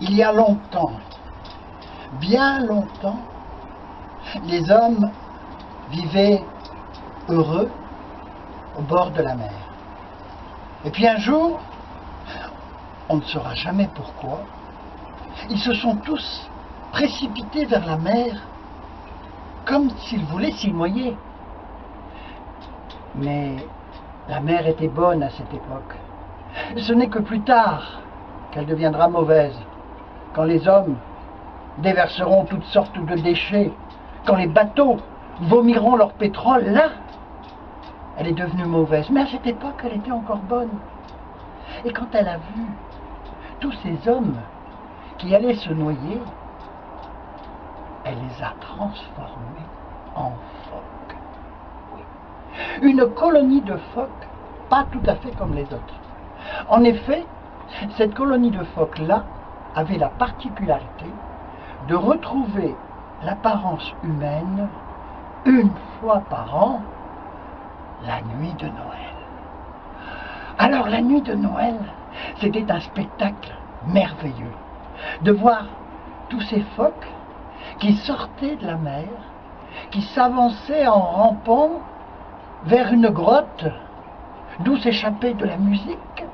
Il y a longtemps, bien longtemps, les hommes vivaient heureux au bord de la mer. Et puis un jour, on ne saura jamais pourquoi, ils se sont tous précipités vers la mer comme s'ils voulaient s'y noyer. Mais la mer était bonne à cette époque. Ce n'est que plus tard qu'elle deviendra mauvaise, quand les hommes déverseront toutes sortes de déchets, quand les bateaux vomiront leur pétrole, là, elle est devenue mauvaise. Mais à cette époque, elle était encore bonne. Et quand elle a vu tous ces hommes qui allaient se noyer, elle les a transformés en phoques. Oui. Une colonie de phoques, pas tout à fait comme les autres. En effet, cette colonie de phoques-là avait la particularité de retrouver l'apparence humaine une fois par an, la nuit de Noël. Alors la nuit de Noël, c'était un spectacle merveilleux de voir tous ces phoques qui sortaient de la mer, qui s'avançaient en rampant vers une grotte d'où s'échappait de la musique,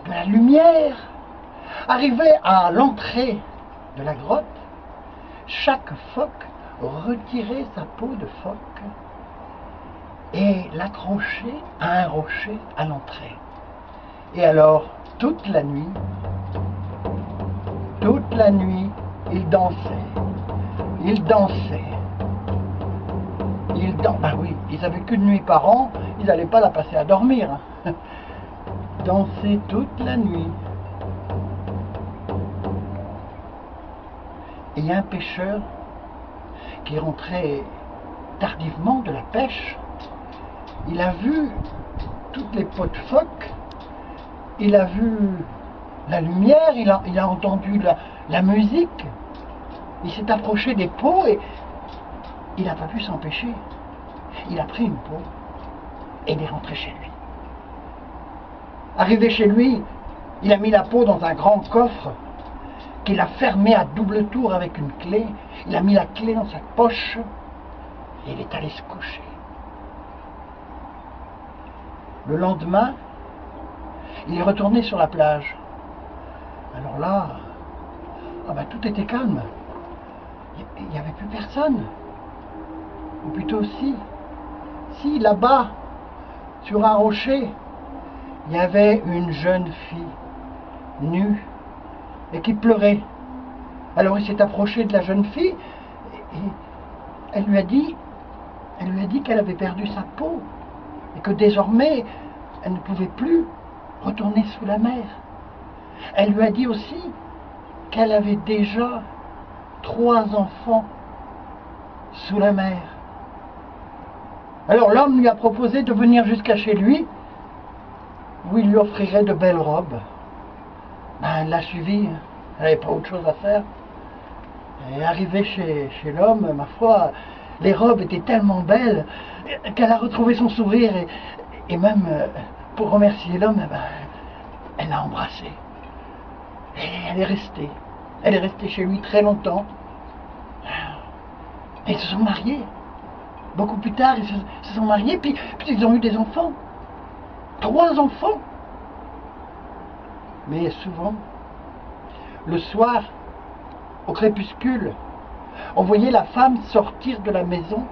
de la lumière. Arrivé à l'entrée de la grotte, chaque phoque retirait sa peau de phoque et l'accrochait à un rocher à l'entrée. Et alors, toute la nuit, ils dansaient. Ben oui, ils n'avaient qu'une nuit par an, ils n'allaient pas la passer à dormir. Danser toute la nuit. Et il y a un pêcheur qui rentrait tardivement de la pêche. Il a vu toutes les peaux de phoque, il a vu la lumière, il a entendu la musique. Il s'est approché des peaux et il n'a pas pu s'empêcher. Il a pris une peau et il est rentré chez lui. Arrivé chez lui, il a mis la peau dans un grand coffre qu'il a fermé à double tour avec une clé. Il a mis la clé dans sa poche et il est allé se coucher. Le lendemain, il est retourné sur la plage. Alors là, tout était calme. Il n'y avait plus personne. Ou plutôt si là-bas, sur un rocher, il y avait une jeune fille, nue, et qui pleurait. Alors il s'est approché de la jeune fille, et elle lui a dit qu'elle avait perdu sa peau, et que désormais, elle ne pouvait plus retourner sous la mer. Elle lui a dit aussi qu'elle avait déjà 3 enfants sous la mer. Alors l'homme lui a proposé de venir jusqu'à chez lui, où il lui offrirait de belles robes. Elle l'a suivi, elle n'avait pas autre chose à faire. Et arrivée chez l'homme, ma foi, les robes étaient tellement belles qu'elle a retrouvé son sourire et même pour remercier l'homme, elle l'a embrassé. Et elle est restée. Elle est restée chez lui très longtemps. Et ils se sont mariés. Beaucoup plus tard, ils se sont mariés, puis ils ont eu des enfants. 3 enfants. Mais souvent, le soir, au crépuscule, on voyait la femme sortir de la maison,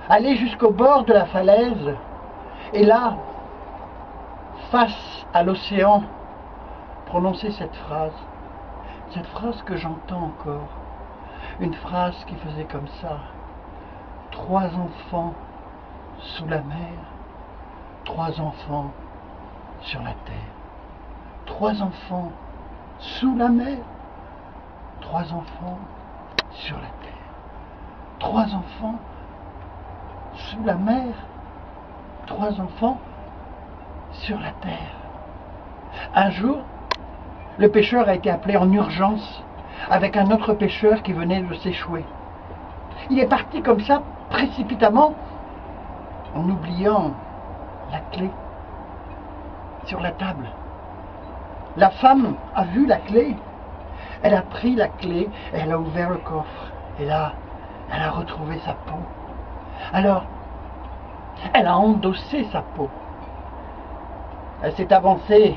aller jusqu'au bord de la falaise, et là, face à l'océan, prononcer cette phrase que j'entends encore, une phrase qui faisait comme ça: 3 enfants sous la mer, 3 enfants sur la terre. 3 enfants sous la mer, 3 enfants sur la terre. 3 enfants sous la mer, 3 enfants sur la terre. Un jour, le pêcheur a été appelé en urgence avec un autre pêcheur qui venait de s'échouer. Il est parti comme ça, précipitamment, en oubliant la clé sur la table. La femme a vu la clé Elle a pris la clé et elle a ouvert le coffre. Et là, elle a retrouvé sa peau. Alors, elle a endossé sa peau. Elle s'est avancée.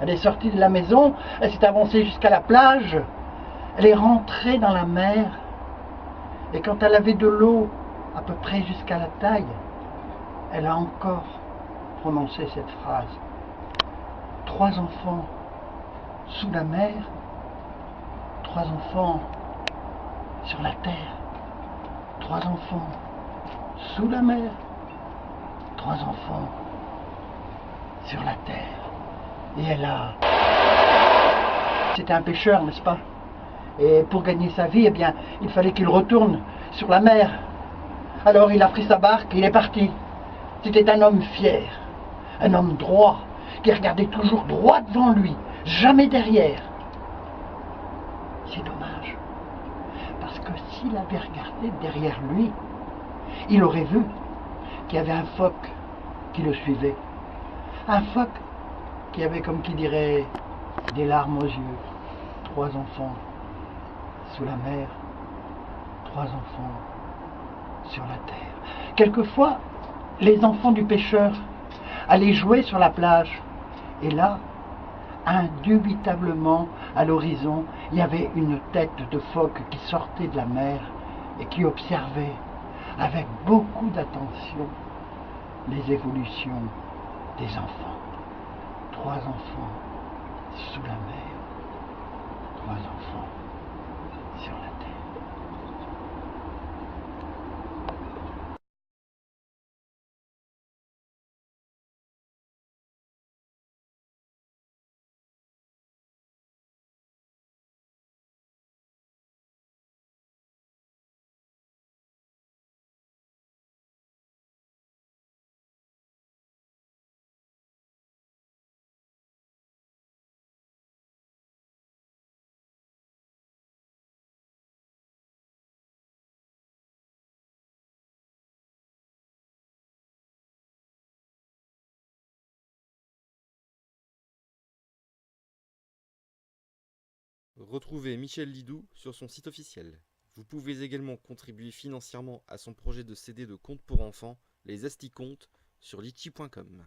Elle est sortie de la maison. Elle s'est avancée jusqu'à la plage. Elle est rentrée dans la mer. Et quand elle avait de l'eau à peu près jusqu'à la taille, elle a encore prononcé cette phrase. 3 enfants sous la mer, 3 enfants sur la terre, 3 enfants sous la mer, 3 enfants sur la terre. Et elle a... C'était un pêcheur, n'est-ce pas? Et pour gagner sa vie, eh bien, il fallait qu'il retourne sur la mer. Alors il a pris sa barque et il est parti. C'était un homme fier, un homme droit, qui regardait toujours droit devant lui, jamais derrière. C'est dommage, parce que s'il avait regardé derrière lui, il aurait vu qu'il y avait un phoque qui le suivait. Un phoque qui avait, comme qui dirait, des larmes aux yeux. 3 enfants sous la mer, 3 enfants sur la terre. Quelquefois, les enfants du pêcheur allaient jouer sur la plage. Et là, indubitablement, à l'horizon, il y avait une tête de phoque qui sortait de la mer et qui observait avec beaucoup d'attention les évolutions des enfants. 3 enfants sous la mer, 3 enfants sur la terre. Retrouvez Michel Lidou sur son site officiel. Vous pouvez également contribuer financièrement à son projet de CD de contes pour enfants, les Asticontes, sur litchi.com.